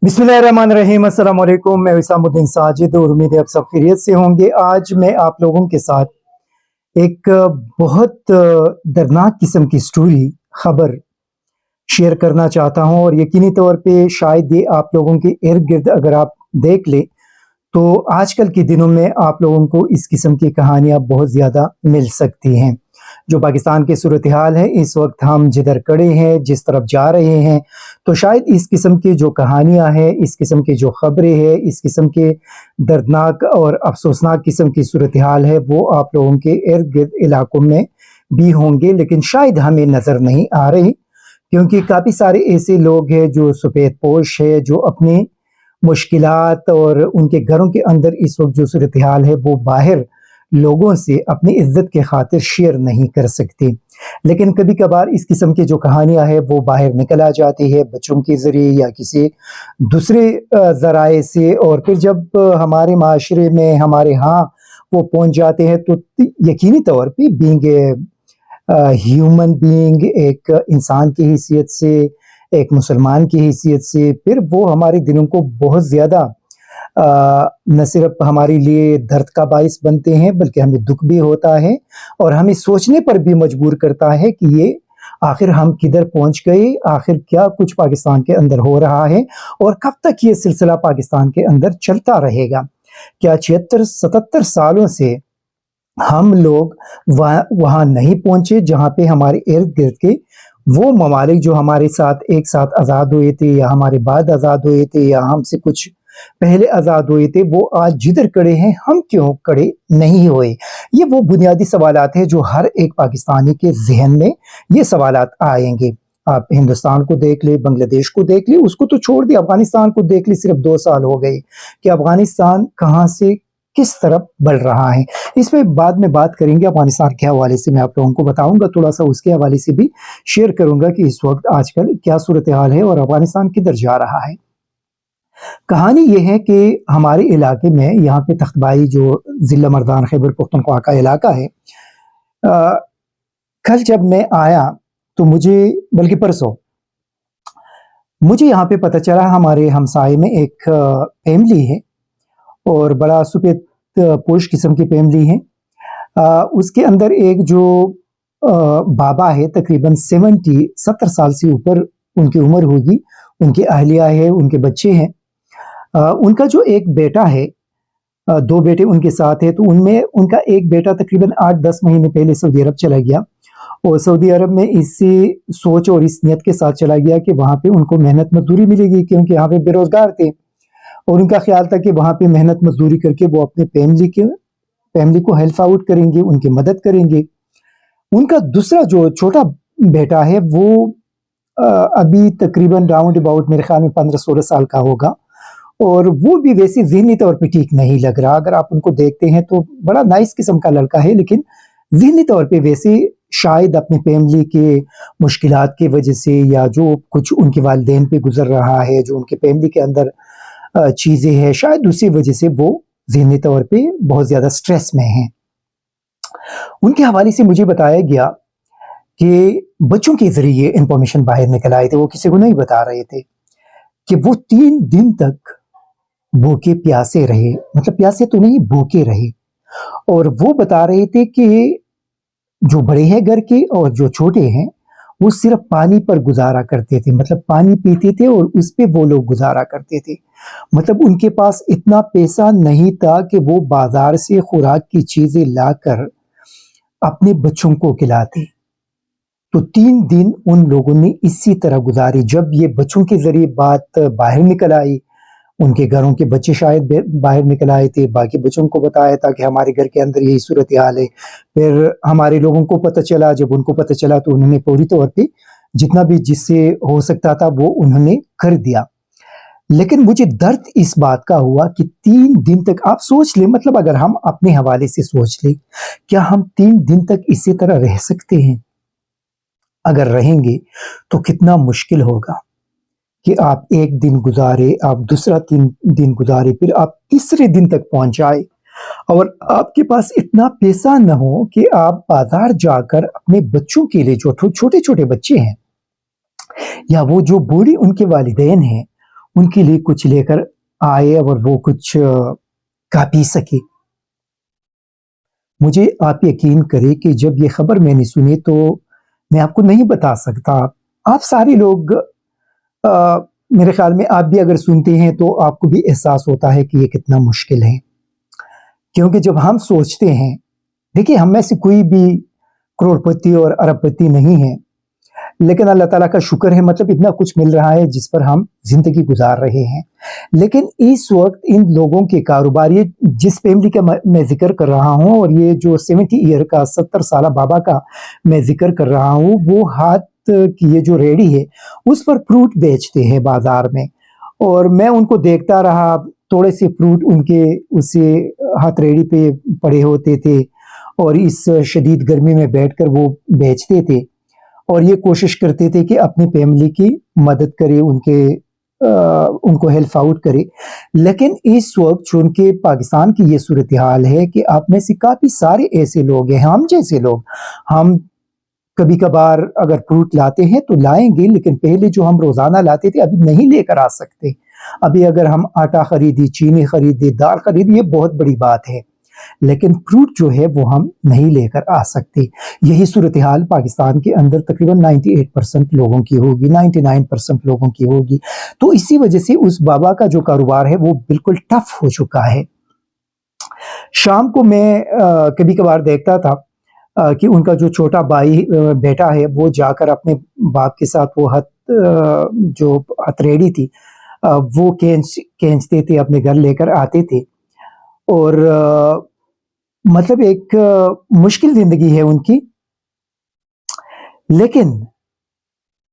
बिस्मिल्लाहिर्रहमानिर्रहीम। अस्सलाम वालेकुम। मैं विसामुद्दीन साजिद और उम्मीद है आप सब खैरियत से होंगे। आज मैं आप लोगों के साथ एक बहुत दर्दनाक किस्म की स्टोरी खबर शेयर करना चाहता हूं और यकीनी तौर पे शायद ये आप लोगों के इर्द गिर्द अगर आप देख ले तो आजकल के दिनों में आप लोगों को इस किस्म की कहानियां बहुत ज़्यादा मिल सकती हैं। जो पाकिस्तान की सूरत हाल है इस वक्त, हम जिधर खड़े हैं, जिस तरफ जा रहे हैं, तो शायद इस किस्म की जो कहानियां हैं, इस किस्म की जो खबरें हैं, इस किस्म के दर्दनाक और अफसोसनाक किस्म की सूरत हाल है वो आप लोगों के इर्द गिर्द इलाकों में भी होंगे, लेकिन शायद हमें नज़र नहीं आ रही, क्योंकि काफ़ी सारे ऐसे लोग हैं जो सफ़ेद पोश है, जो अपनी मुश्किलात और उनके घरों के अंदर इस वक्त जो सूरत हाल है वो बाहर लोगों से अपनी इज्जत के खातिर शेयर नहीं कर सकते। लेकिन कभी कभार इस किस्म की जो कहानियां हैं वो बाहर निकल आ जाती है बच्चों के ज़रिए या किसी दूसरे ज़राए से, और फिर जब हमारे माशरे में हमारे यहाँ वो पहुँच जाते हैं तो यकीनी तौर पे बीइंग ह्यूमन बीइंग, एक इंसान की हैसियत से, एक मुसलमान की हैसियत से, फिर वो हमारे दिलों को बहुत ज़्यादा न सिर्फ हमारे लिए दर्द का बाइस बनते हैं बल्कि हमें दुख भी होता है और हमें सोचने पर भी मजबूर करता है कि ये आखिर हम किधर पहुंच गए, आखिर क्या कुछ पाकिस्तान के अंदर हो रहा है और कब तक ये सिलसिला पाकिस्तान के अंदर चलता रहेगा। क्या 76-77 सालों से हम लोग वहाँ नहीं पहुंचे जहाँ पे हमारे इर्द गिर्द के वो ममालिक जो हमारे साथ एक साथ आज़ाद हुए थे या हमारे बाद आज़ाद हुए थे या हमसे कुछ पहले आज़ाद हुए थे, वो आज जिधर खड़े हैं हम क्यों खड़े नहीं हुए। ये वो बुनियादी सवालात हैं जो हर एक पाकिस्तानी के जहन में ये सवालात आएंगे। आप हिंदुस्तान को देख ले, बांग्लादेश को देख ले, उसको तो छोड़ दिया, अफगानिस्तान को देख ले, सिर्फ 2 साल हो गए कि अफगानिस्तान कहाँ से किस तरफ बढ़ रहा है। इसमें बाद में बात करेंगे। अफगानिस्तान के हवाले से मैं आप लोगों को बताऊंगा, थोड़ा सा उसके हवाले से भी शेयर करूंगा कि इस वक्त आजकल क्या सूरत हाल है और अफगानिस्तान किधर जा रहा है। कहानी ये है कि हमारे इलाके में यहाँ पे तख्तबाई जो ज़िला मर्दान खैबर पख्तूनख्वा का इलाका है, कल जब मैं आया तो मुझे, बल्कि परसों मुझे यहाँ पे पता चला हमारे हमसाए में एक फैमिली है और बड़ा सफ़ेद पोश किस्म की फैमिली है। उसके अंदर एक जो बाबा है, तकरीबन 70 साल से ऊपर उनकी उम्र होगी, उनकी अहलिया है, उनके बच्चे हैं। उनका जो एक बेटा है, 2 बेटे उनके साथ है, तो उनमें उनका एक बेटा तकरीबन 8-10 महीने पहले सऊदी अरब चला गया और सऊदी अरब में इसी सोच और इस नियत के साथ चला गया कि वहाँ पे उनको मेहनत मजदूरी मिलेगी, क्योंकि यहाँ पे बेरोजगार थे और उनका ख्याल था कि वहाँ पे मेहनत मजदूरी करके वो अपने फैमिली को हेल्प आउट करेंगे, उनकी मदद करेंगे। उनका दूसरा जो छोटा बेटा है वो अभी तकरीबन राउंड अबाउट मेरे ख्याल में 15-16 साल का होगा और वो भी वैसे ज़हनी तौर पे ठीक नहीं लग रहा। अगर आप उनको देखते हैं तो बड़ा नाइस किस्म का लड़का है, लेकिन ज़हनी तौर पे वैसे शायद अपनी फैमिली के मुश्किलात की वजह से या जो कुछ उनके वालिदैन पे गुजर रहा है, जो उनके फैमिली के अंदर चीज़ें हैं, शायद उसी वजह से वो ज़हनी तौर पे बहुत ज़्यादा स्ट्रेस में हैं। उनके हवाले से मुझे बताया गया कि बच्चों के ज़रिए इंफॉर्मेशन बाहर निकल आए थे, वो किसी को नहीं बता रहे थे कि वो 3 दिन तक भूखे प्यासे रहे, मतलब प्यासे तो नहीं, भूखे रहे। और वो बता रहे थे कि जो बड़े हैं घर के और जो छोटे हैं वो सिर्फ पानी पर गुजारा करते थे, मतलब पानी पीते थे और उस पे वो लोग गुजारा करते थे। मतलब उनके पास इतना पैसा नहीं था कि वो बाजार से खुराक की चीजें लाकर अपने बच्चों को खिलाते। तो 3 दिन उन लोगों ने इसी तरह गुजारी। जब ये बच्चों के जरिए बात बाहर निकल आई, उनके घरों के बच्चे शायद बाहर निकल आए थे, बाकी बच्चों को बताया था कि हमारे घर के अंदर यही सूरत हाल है। फिर हमारे लोगों को पता चला, जब उनको पता चला तो उन्होंने पूरी तौर पे जितना भी जिससे हो सकता था वो उन्होंने कर दिया। लेकिन मुझे दर्द इस बात का हुआ कि 3 दिन तक, आप सोच लें, मतलब अगर हम अपने हवाले से सोच लें, क्या हम 3 दिन तक इसी तरह रह सकते हैं? अगर रहेंगे तो कितना मुश्किल होगा कि आप एक दिन गुजारे, आप दूसरा 3 दिन गुजारे, फिर आप तीसरे दिन तक पहुंच जाए और आपके पास इतना पैसा न हो कि आप बाजार जाकर अपने बच्चों के लिए, जो छोटे छोटे बच्चे हैं या वो जो बूढ़ी उनके वालिदैन हैं, ان کے لیے کچھ لے کر آئے اور وہ کچھ کا پی سکے۔ مجھے آپ یقین کرے کہ جب یہ خبر میں نے سنی تو میں آپ کو نہیں بتا سکتا۔ آپ سارے لوگ میرے خیال میں آپ بھی اگر سنتے ہیں تو آپ کو بھی احساس ہوتا ہے کہ یہ کتنا مشکل ہے، کیونکہ جب ہم سوچتے ہیں، دیکھیے ہم میں سے کوئی بھی کروڑ پتی اور ارب پتی نہیں ہے، لیکن اللہ تعالیٰ کا شکر ہے، مطلب اتنا کچھ مل رہا ہے جس پر ہم زندگی گزار رہے ہیں۔ لیکن اس وقت ان لوگوں کے کاروبار، یہ جس فیملی کا میں ذکر کر رہا ہوں، اور یہ جو 70 ایئر کا 70 سالہ بابا کا میں ذکر کر رہا ہوں، وہ ہاتھ کی یہ جو ریڑھی ہے اس پر فروٹ بیچتے ہیں بازار میں، اور میں ان کو دیکھتا رہا، تھوڑے سے فروٹ ان کے اسے ہاتھ ریڑھی پہ پڑے ہوتے تھے، اور اس شدید گرمی میں بیٹھ کر وہ بیچتے تھے، اور یہ کوشش کرتے تھے کہ اپنی فیملی کی مدد کرے، ان کو ہیلپ آؤٹ کرے۔ لیکن اس وقت چونکہ پاکستان کی یہ صورتحال ہے کہ آپ میں سے کافی سارے ایسے لوگ ہیں، ہم جیسے لوگ، ہم کبھی کبھار اگر فروٹ لاتے ہیں تو لائیں گے، لیکن پہلے جو ہم روزانہ لاتے تھے ابھی نہیں لے کر آ سکتے۔ ابھی اگر ہم آٹا خریدی، چینی خریدی، دال خریدی، یہ بہت بڑی بات ہے، لیکن فروٹ جو ہے وہ ہم نہیں لے کر آ سکتے۔ یہی صورتحال پاکستان کے اندر تقریباً 98% لوگوں کی ہوگی، 99% لوگوں کی ہوگی۔ تو اسی وجہ سے اس بابا کا جو کاروبار ہے وہ بالکل ٹف ہو چکا ہے۔ شام کو میں کبھی کبھار دیکھتا تھا کہ ان کا جو چھوٹا بیٹا ہے وہ جا کر اپنے باپ کے ساتھ وہ جو ہتھ ریڑھی تھی وہ کھینچتے تھے، اپنے گھر لے کر آتے تھے، اور مطلب ایک مشکل زندگی ہے ان کی۔ لیکن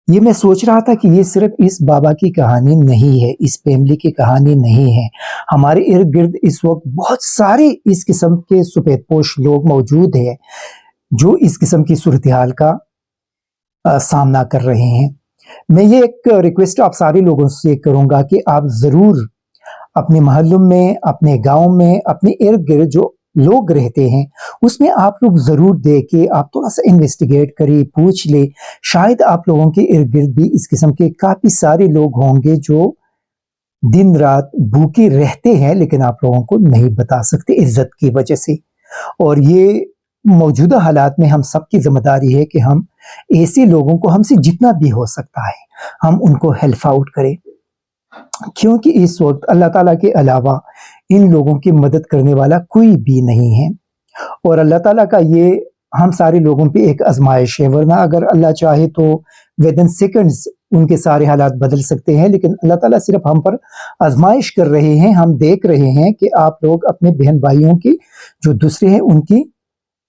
یہ میں سوچ رہا تھا کہ یہ صرف اس بابا کی کہانی نہیں ہے، اس فیملی کی کہانی نہیں ہے، ہمارے ارد گرد اس وقت بہت سارے اس قسم کے سفید پوش لوگ موجود ہیں جو اس قسم کی صورتحال کا سامنا کر رہے ہیں۔ میں یہ ایک ریکویسٹ آپ سارے لوگوں سے کروں گا کہ آپ ضرور اپنے محلوں میں، اپنے گاؤں میں، اپنے ارد گرد جو لوگ رہتے ہیں اس میں آپ لوگ ضرور دیکھیں، آپ تھوڑا سا انویسٹیگیٹ کریں، پوچھ لیں، شاید آپ لوگوں کے ارد گرد بھی اس قسم کے کافی سارے لوگ ہوں گے جو دن رات بھوکے رہتے ہیں، لیکن آپ لوگوں کو نہیں بتا سکتے عزت کی وجہ سے۔ اور یہ موجودہ حالات میں ہم سب کی ذمہ داری ہے کہ ہم ایسے لوگوں کو، ہم سے جتنا بھی ہو سکتا ہے ہم ان کو ہیلپ آؤٹ کریں، کیونکہ اس وقت اللہ تعالیٰ کے علاوہ ان لوگوں کی مدد کرنے والا کوئی بھی نہیں ہے، اور اللہ تعالیٰ کا یہ ہم سارے لوگوں پہ ایک آزمائش ہے، ورنہ اگر اللہ چاہے تو ودن سیکنڈز ان کے سارے حالات بدل سکتے ہیں، لیکن اللہ تعالیٰ صرف ہم پر آزمائش کر رہے ہیں۔ ہم دیکھ رہے ہیں کہ آپ لوگ اپنے بہن بھائیوں کی جو دوسرے ہیں ان کی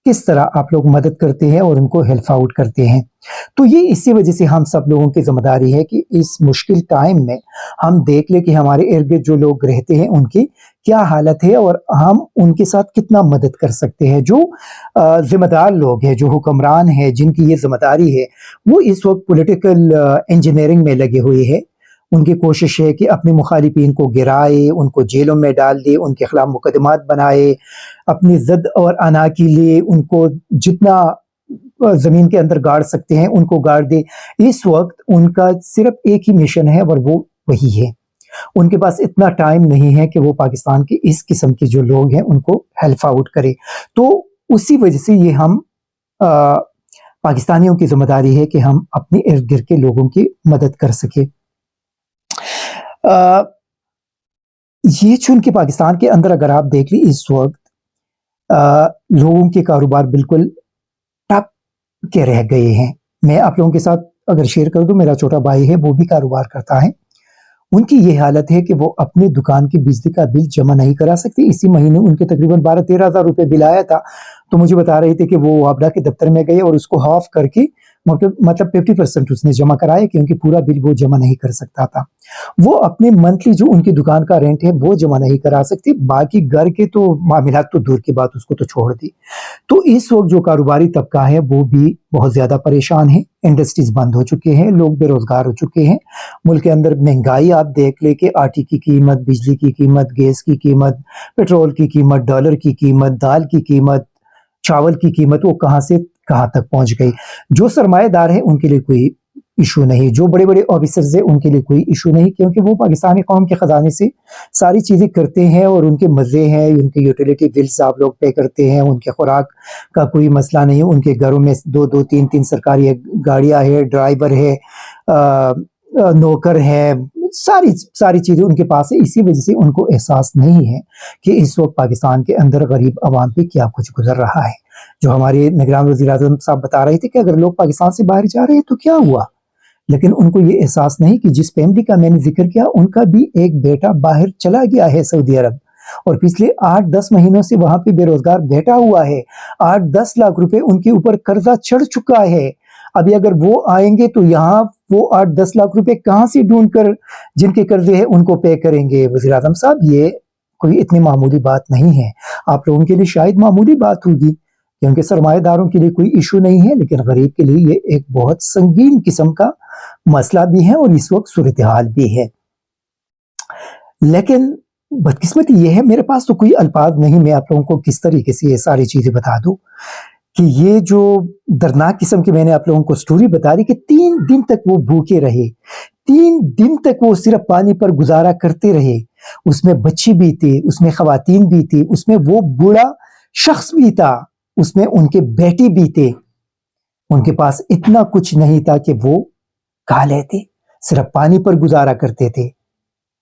کس طرح آپ لوگ مدد کرتے ہیں اور ان کو ہیلپ آؤٹ کرتے ہیں۔ تو یہ اسی وجہ سے ہم سب لوگوں کی ذمہ داری ہے کہ اس مشکل ٹائم میں ہم دیکھ لیں کہ ہمارے ارد گرد جو لوگ رہتے ہیں ان کی کیا حالت ہے، اور ہم ان کے ساتھ کتنا مدد کر سکتے ہیں۔ جو ذمہ دار لوگ ہیں، جو حکمران ہیں، جن کی یہ ذمہ داری ہے، وہ اس وقت پولیٹیکل انجینئرنگ میں لگے ہوئے ہیں۔ ان کی کوشش ہے کہ اپنے مخالفین کو گرائے، ان کو جیلوں میں ڈال دے، ان کے خلاف مقدمات بنائے، اپنی ضد اور انا کے لیے ان کو جتنا زمین کے اندر گاڑ سکتے ہیں ان کو گاڑ دے۔ اس وقت ان کا صرف ایک ہی مشن ہے اور وہ وہی ہے، ان کے پاس اتنا ٹائم نہیں ہے کہ وہ پاکستان کے اس قسم کے جو لوگ ہیں ان کو ہیلپ آؤٹ کرے۔ تو اسی وجہ سے یہ ہم پاکستانیوں کی ذمہ داری ہے کہ ہم اپنے ارد گرد کے لوگوں کی مدد کر سکیں۔ یہ چونکہ پاکستان کے اندر اگر آپ دیکھ لیں اس وقت لوگوں کے کاروبار بالکل ٹپ کے رہ گئے ہیں۔ میں آپ لوگوں کے ساتھ اگر شیئر کر دوں، میرا چھوٹا بھائی ہے، وہ بھی کاروبار کرتا ہے، ان کی یہ حالت ہے کہ وہ اپنی دکان کی بجلی کا بل جمع نہیں کرا سکتے۔ اسی مہینے ان کے تقریباً 12-13 ہزار روپے بل آیا تھا، تو مجھے بتا رہے تھے کہ وہ وابڈا کے دفتر میں گئے اور اس کو ہاف کر کے مطلب 50% اس نے جمع کرایا، کیونکہ پورا بل وہ جمع نہیں کر سکتا تھا۔ وہ اپنے منتھلی جو ان کی دکان کا رینٹ ہے وہ جمع نہیں کرا سکتے، باقی گھر کے تو معاملات تو دور کی بات، اس کو تو چھوڑ دی۔ تو اس وقت جو کاروباری طبقہ ہے وہ بھی بہت زیادہ پریشان ہے، انڈسٹریز بند ہو چکے ہیں، لوگ بے روزگار ہو چکے ہیں۔ ملک کے اندر مہنگائی آپ دیکھ لیں کہ آٹے کی قیمت، بجلی کی قیمت، گیس کی قیمت، پیٹرول کی قیمت، ڈالر کی قیمت، دال کی قیمت، چاول کی قیمت، وہ کہاں سے کہاں تک پہنچ گئی۔ جو سرمایہ دار ہیں ان کے لیے کوئی ایشو نہیں. جو بڑے بڑے آفیسرز ہیں ان کے لیے کوئی ایشو نہیں، کیونکہ وہ پاکستانی قوم کے خزانے سے ساری چیزیں کرتے ہیں، اور ان کے مزے ہیں، ان کے یوٹیلیٹی بلز آپ لوگ پے کرتے ہیں، ان کے خوراک کا کوئی مسئلہ نہیں. ان کے گھروں میں دو دو تین تین سرکاری گاڑیاں ہے، ڈرائیور ہے، نوکر ہے، ساری چیزیں ان کے پاس ہے. اسی وجہ سے ان کو احساس نہیں ہے کہ اس وقت پاکستان کے اندر غریب عوام پہ کیا کچھ گزر رہا ہے. جو ہمارے نگران وزیر اعظم صاحب بتا رہے تھے کہ اگر لوگ پاکستان سے باہر جا رہے ہیں تو کیا ہوا، لیکن ان کو یہ احساس نہیں کہ جس فیملی کا میں نے ذکر کیا ان کا بھی ایک بیٹا باہر چلا گیا ہے سعودی عرب، اور پچھلے 8-10 مہینوں سے وہاں پہ بے روزگار بیٹھا ہوا ہے. 8-10 لاکھ روپے ان کے اوپر قرضہ چڑھ چکا ہے. ابھی اگر وہ آئیں گے تو یہاں وہ 8-10 لاکھ روپے کہاں سے ڈھونڈ کر جن کے قرضے ہیں ان کو پے کریں گے؟ وزیر اعظم صاحب، یہ کوئی اتنی معمولی بات نہیں ہے. آپ لوگوں کے لیے شاید معمولی بات ہوگی کیونکہ سرمایہ داروں کے لیے کوئی ایشو نہیں ہے، لیکن غریب کے لیے یہ ایک بہت سنگین قسم کا مسئلہ بھی ہے اور اس وقت صورتحال بھی ہے. لیکن بدقسمتی یہ ہے میرے پاس تو کوئی الفاظ نہیں میں آپ لوگوں کو کس طریقے سے یہ ساری چیزیں بتا دوں کہ یہ جو دردناک قسم کی میں نے آپ لوگوں کو سٹوری بتا دی کہ 3 دن تک وہ بھوکے رہے، 3 دن تک وہ صرف پانی پر گزارا کرتے رہے. اس میں بچے بھی تھے، اس میں خواتین بھی تھی، اس میں وہ بوڑھا شخص بھی تھا، اس میں ان کے بیٹے بھی تھے. ان کے پاس اتنا کچھ نہیں تھا کہ وہ کھا لیتے، صرف پانی پر گزارا کرتے تھے.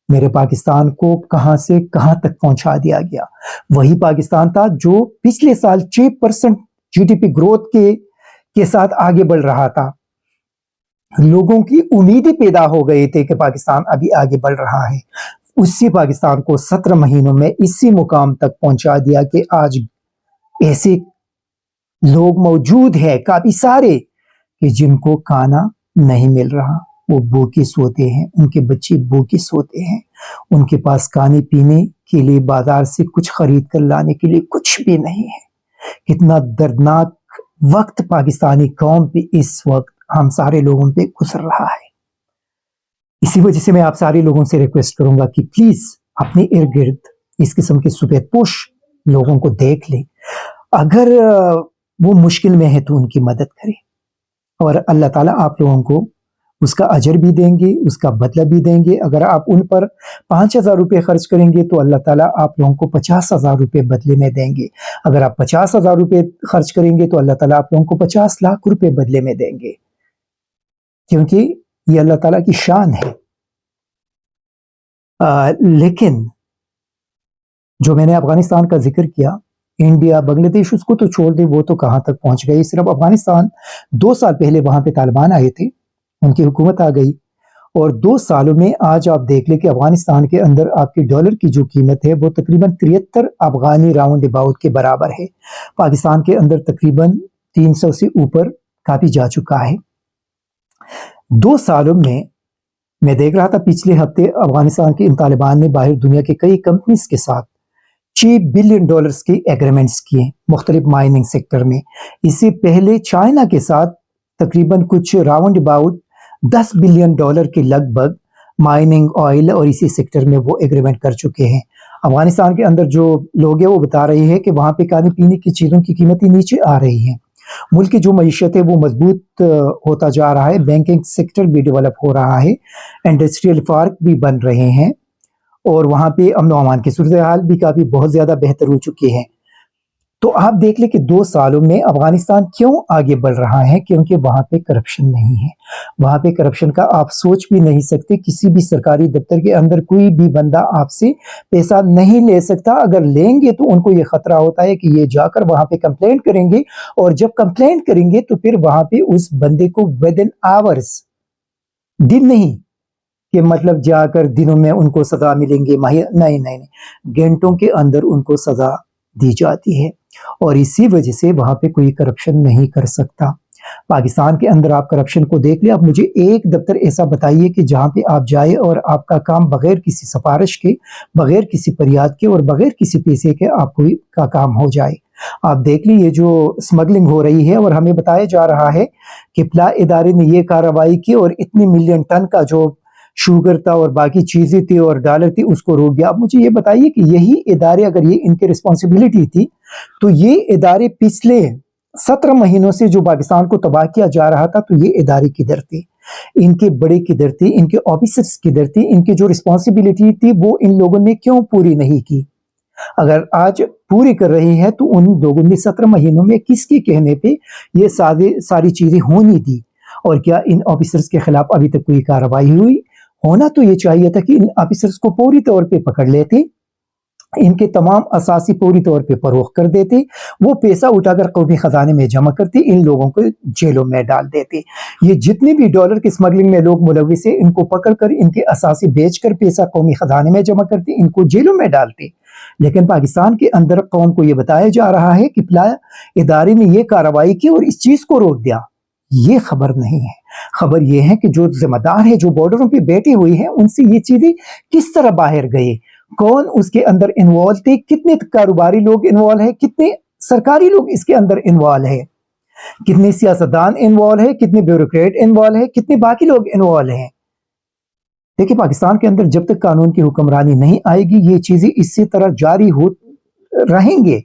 میرے پاکستان کو کہاں سے کہاں تک پہنچا دیا گیا. وہی پاکستان تھا جو پچھلے سال 6% جی ڈی پی گروتھ کے ساتھ آگے بڑھ رہا تھا. لوگوں کی امیدیں پیدا ہو گئے تھے کہ پاکستان ابھی آگے بڑھ رہا ہے. اسی پاکستان کو 17 مہینوں میں اسی مقام تک پہنچا دیا کہ آج ایسے لوگ موجود ہیں کافی سارے کہ جن کو کھانا نہیں مل رہا، وہ بھوکے سوتے ہیں، ان کے بچے بھوکے سوتے ہیں، ان کے پاس کھانے پینے کے لیے بازار سے کچھ خرید کر لانے کے لیے کچھ بھی نہیں ہے. کتنا دردناک وقت پاکستانی قوم پہ اس وقت ہم سارے لوگوں پہ گزر رہا ہے. اسی وجہ سے میں آپ سارے لوگوں سے ریکویسٹ کروں گا کہ پلیز اپنے ارد گرد اس قسم کے سفید پوش لوگوں کو دیکھ لیں. اگر وہ مشکل میں ہے تو ان کی مدد کریں، اور اللہ تعالیٰ آپ لوگوں کو اس کا اجر بھی دیں گے، اس کا بدلہ بھی دیں گے. اگر آپ ان پر 5,000 روپے خرچ کریں گے تو اللہ تعالیٰ آپ لوگوں کو 50,000 روپے بدلے میں دیں گے. اگر آپ 50,000 روپے خرچ کریں گے تو اللہ تعالیٰ آپ لوگوں کو 50 لاکھ روپے بدلے میں دیں گے، کیونکہ یہ اللہ تعالیٰ کی شان ہے. لیکن جو میں نے افغانستان کا ذکر کیا، انڈیا، بنگلہ دیش، اس کو تو چھوڑ دیں، وہ تو کہاں تک پہنچ گئی. صرف افغانستان 2 سال پہلے وہاں پہ طالبان آئے تھے، ان کی حکومت آ گئی، اور 2 سالوں میں آج آپ دیکھ لیں کہ افغانستان کے اندر آپ کے ڈالر کی جو قیمت ہے وہ تقریباً 73 افغانی راؤنڈ اباؤٹ کے برابر ہے. پاکستان کے اندر تقریباً 300 سے اوپر کافی جا چکا ہے. 2 سالوں میں دیکھ رہا تھا پچھلے ہفتے افغانستان کے ان طالبان نے باہر دنیا کے کئی کمپنیز کے ساتھ $6 بلین کے ایگریمنٹس کیے مختلف مائننگ سیکٹر میں. اس سے پہلے چائنا کے ساتھ تقریباً کچھ راؤنڈ اباؤٹ $10 بلین کے لگ بھگ مائننگ، آئل اور اسی سیکٹر میں وہ ایگریمنٹ کر چکے ہیں. افغانستان کے اندر جو لوگ ہیں وہ بتا رہے ہیں کہ وہاں پہ کھانے پینے کی چیزوں کی قیمتیں نیچے آ رہی ہیں. ملک کی جو معیشت ہے وہ مضبوط ہوتا جا رہا ہے، بینکنگ سیکٹر بھی ڈیولپ ہو رہا ہے، انڈسٹریل پارک بھی بن رہے ہیں، اور وہاں پہ امن و امان کی صورتحال بھی کافی بہت زیادہ بہتر ہو چکی ہے. تو آپ دیکھ لیں کہ 2 سالوں میں افغانستان کیوں آگے بڑھ رہا ہے؟ کیونکہ وہاں پہ کرپشن نہیں ہے. وہاں پہ کرپشن کا آپ سوچ بھی نہیں سکتے. کسی بھی سرکاری دفتر کے اندر کوئی بھی بندہ آپ سے پیسہ نہیں لے سکتا. اگر لیں گے تو ان کو یہ خطرہ ہوتا ہے کہ یہ جا کر وہاں پہ کمپلینٹ کریں گے، اور جب کمپلینٹ کریں گے تو پھر وہاں پہ اس بندے کو ودن آورز، دن نہیں کہ مطلب جا کر دنوں میں ان کو سزا ملیں گے، نہیں، گھنٹوں کے اندر ان کو سزا دی جاتی ہے. اور اسی وجہ سے وہاں پہ کوئی کرپشن نہیں کر سکتا. پاکستان کے اندر آپ کرپشن کو دیکھ لیں. آپ مجھے ایک دفتر ایسا بتائیے کہ جہاں پہ آپ جائیں اور آپ کا کام بغیر کسی سفارش کے، بغیر کسی فریاد کے اور بغیر کسی پیسے کے آپ کا کام ہو جائے. آپ دیکھ لیں یہ جو اسمگلنگ ہو رہی ہے، اور ہمیں بتایا جا رہا ہے کہ پلا ادارے نے یہ کارروائی کی اور اتنی ملین ٹن کا جو شوگر تھا اور باقی چیزیں تھی اور ڈالر تھی اس کو روک دیا. اب مجھے یہ بتائیے کہ یہی ادارے، اگر یہ ان کی رسپانسبلٹی تھی تو یہ ادارے پچھلے 17 مہینوں سے جو پاکستان کو تباہ کیا جا رہا تھا تو یہ ادارے کدھر تھے؟ इनके बड़े किधर थे, इनके ऑफिसर्स किधर थे, इनकी जो रिस्पॉन्सिबिलिटी थी वो इन लोगों ने क्यों पूरी नहीं की? अगर आज पूरी कर रही है तो उन लोगों ने 17 महीनों में किसके कहने पे ये सारी चीजें होनी दी? और क्या इन ऑफिसर्स के खिलाफ अभी तक कोई कार्रवाई हुई? होना तो ये चाहिए था कि इन ऑफिसर्स को पूरी तौर पे पकड़ लेते, इनके तमाम असासी पूरी तौर पे फरोख्त कर देते, वो पैसा उठाकर कौमी खजाने में जमा करते, इन लोगों को जेलों में डाल देते। ये जितने भी डॉलर की स्मगलिंग में लोग मुलविस है, इनको पकड़कर इनके असासी बेचकर पैसा कौमी खजाने में जमा करते, इनको जेलों में डालते। लेकिन पाकिस्तान के अंदर कौम को ये बताया जा रहा है कि प्लाया इदारे ने ये कार्रवाई की और इस चीज को रोक दिया। ये खबर नहीं है। खबर ये है कि जो जिम्मेदार है, जो बॉर्डरों पे बैठे हुए हैं, उनसे ये चीजें किस तरह बाहर गए, कौन उसके अंदर इन्वॉल्व थे, कितने कारोबारी लोग इन्वॉल्व है, कितने सरकारी लोग इसके अंदर इन्वॉल्व है, कितने सियासतदान इन्वॉल्व है, कितने ब्यूरोक्रेट इन्वॉल्व है, कितने बाकी लोग इन्वॉल्व हैं। देखिए, पाकिस्तान के अंदर जब तक कानून की हुक्मरानी नहीं आएगी, ये चीजें इसी तरह जारी हो रहेंगे।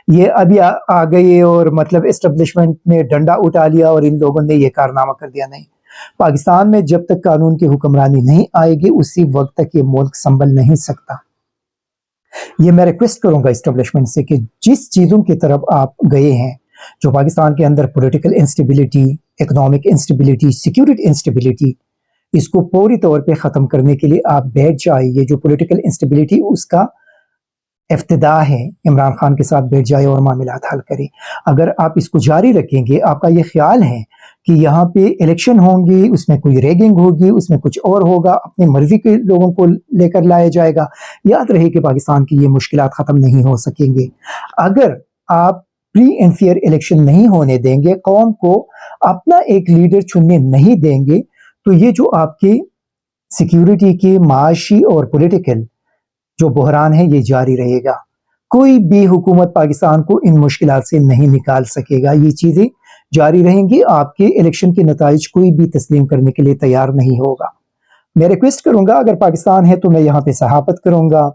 ये अभी आ गए और मतलब एस्टेब्लिशमेंट ने डंडा उठा लिया और इन लोगों ने ये कारनामा कर दिया, नहीं। पाकिस्तान में जब तक कानून की हुक्मरानी नहीं आएगी, उसी वक्त तक ये मुल्क संभल नहीं सकता। ये मैं रिक्वेस्ट करूंगा एस्टेब्लिशमेंट से कि जिस चीजों की तरफ आप गए हैं, जो पाकिस्तान के अंदर political instability, economic instability, security instability, इसको पूरी तौर पे खत्म करने के लिए आप बैठ जाइए। ये जो पॉलिटिकल इंस्टेबिलिटी उसका इफ्तिदा है, इमरान खान के साथ बैठ जाए और मामलात हल करे। अगर आप इसको जारी रखेंगे, आपका ये ख्याल है कि यहाँ पे इलेक्शन होंगे, उसमें कोई रैगिंग होगी, उसमें कुछ और होगा, अपनी मर्जी के लोगों को लेकर लाया जाएगा, याद रहे कि पाकिस्तान की ये मुश्किलात खत्म नहीं हो सकेंगे। अगर आप फ्री एंड फेयर इलेक्शन नहीं होने देंगे, कौम को अपना एक लीडर चुनने नहीं देंगे, तो ये जो आपके सिक्योरिटी के, माशी और पॉलिटिकल जो बहरान है, ये जारी रहेगा। कोई भी हुकूमत पाकिस्तान को इन मुश्किलात से नहीं निकाल सकेगा। ये चीजें जारी रहेंगी। आपके इलेक्शन के नताइज कोई भी तस्लीम करने के लिए तैयार नहीं होगा। मैं रिक्वेस्ट करूंगा, अगर पाकिस्तान है तो मैं यहाँ पे सहाफत करूंगा,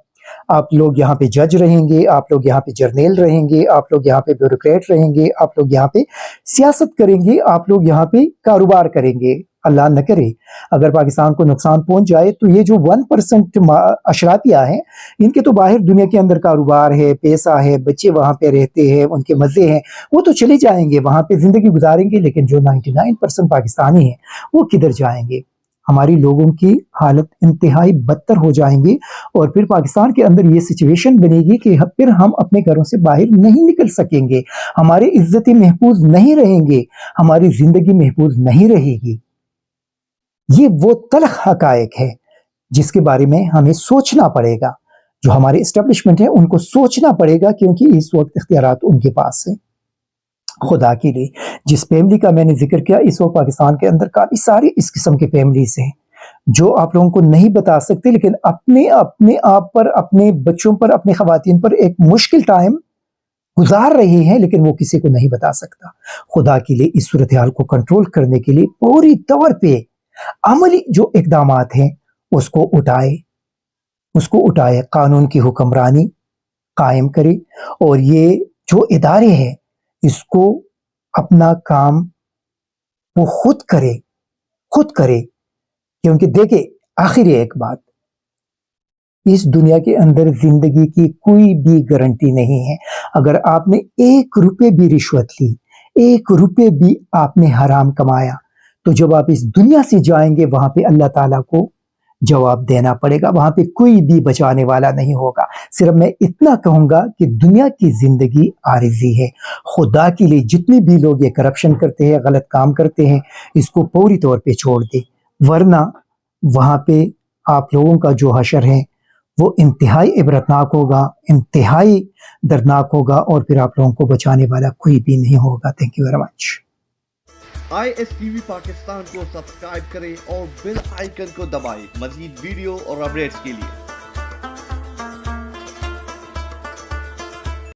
आप लोग यहाँ पे जज रहेंगे, आप लोग यहाँ पे जर्नल रहेंगे, आप लोग यहाँ पे ब्यूरोक्रेट रहेंगे, आप लोग यहाँ पे सियासत करेंगे, आप लोग यहाँ पे कारोबार करेंगे। अल्लाह न करे अगर पाकिस्तान को नुकसान पहुंच जाए तो ये जो 1% अशराफिया हैं, इनके तो बाहर दुनिया के अंदर कारोबार है, पैसा है, बच्चे वहाँ पे रहते हैं, उनके मज़े हैं, वो तो चले जाएंगे, वहाँ पे ज़िंदगी गुजारेंगे। लेकिन जो 99% पाकिस्तानी हैं वो किधर जाएंगे? हमारी लोगों की हालत इंतहाई बदतर हो जाएंगी और फिर पाकिस्तान के अंदर ये सिचुएशन बनेगी कि फिर हम अपने घरों से बाहर नहीं निकल सकेंगे, हमारी इज्जतें महफूज नहीं रहेंगे, हमारी ज़िंदगी महफूज नहीं रहेगी। ये वो तल्ख हकायक है जिसके बारे में हमें सोचना पड़ेगा। जो हमारे एस्टेब्लिशमेंट है उनको सोचना पड़ेगा, क्योंकि इस वक्त इख्तियारात उनके पास है। खुदा के लिए, जिस फैमिली का मैंने जिक्र किया, इस वक्त पाकिस्तान के अंदर काफी सारी इस किस्म की फैमिलीज हैं जो आप लोगों को नहीं बता सकते, लेकिन अपने आप पर, अपने बच्चों पर, अपने खवातीन पर एक मुश्किल टाइम गुजार रही हैं, लेकिन वो किसी को नहीं बता सकता। खुदा के लिए इस सूरत हाल को कंट्रोल करने के लिए पूरी तौर पे अमली जो इकदामात हैं उसको उठाए, कानून की हुक्मरानी कायम करे और ये जो इदारे हैं इसको अपना काम वो खुद करे। क्योंकि देखे, आखिर एक बात, इस दुनिया के अंदर जिंदगी की कोई भी गारंटी नहीं है। अगर आपने 1 रुपए भी रिश्वत ली, 1 रुपए भी आपने हराम कमाया, तो जब आप इस दुनिया से जाएंगे वहां पे अल्लाह ताला को जवाब देना पड़ेगा। वहां पे कोई भी बचाने वाला नहीं होगा। सिर्फ मैं इतना कहूंगा कि दुनिया की जिंदगी आरिजी है। खुदा के लिए जितने भी लोग ये करप्शन करते हैं, गलत काम करते हैं, इसको पूरी तौर पे छोड़ दे, वरना वहां पे आप लोगों का जो हशर है वो इंतहाई इबरतनाक होगा, इंतहाई दर्दनाक होगा और फिर आप लोगों को बचाने वाला कोई भी नहीं होगा। Thank you very much. ISTV Pakistan को सब्सक्राइब करें और बेल आइकन को दबाएं मज़ीद वीडियो और अपडेट्स के लिए।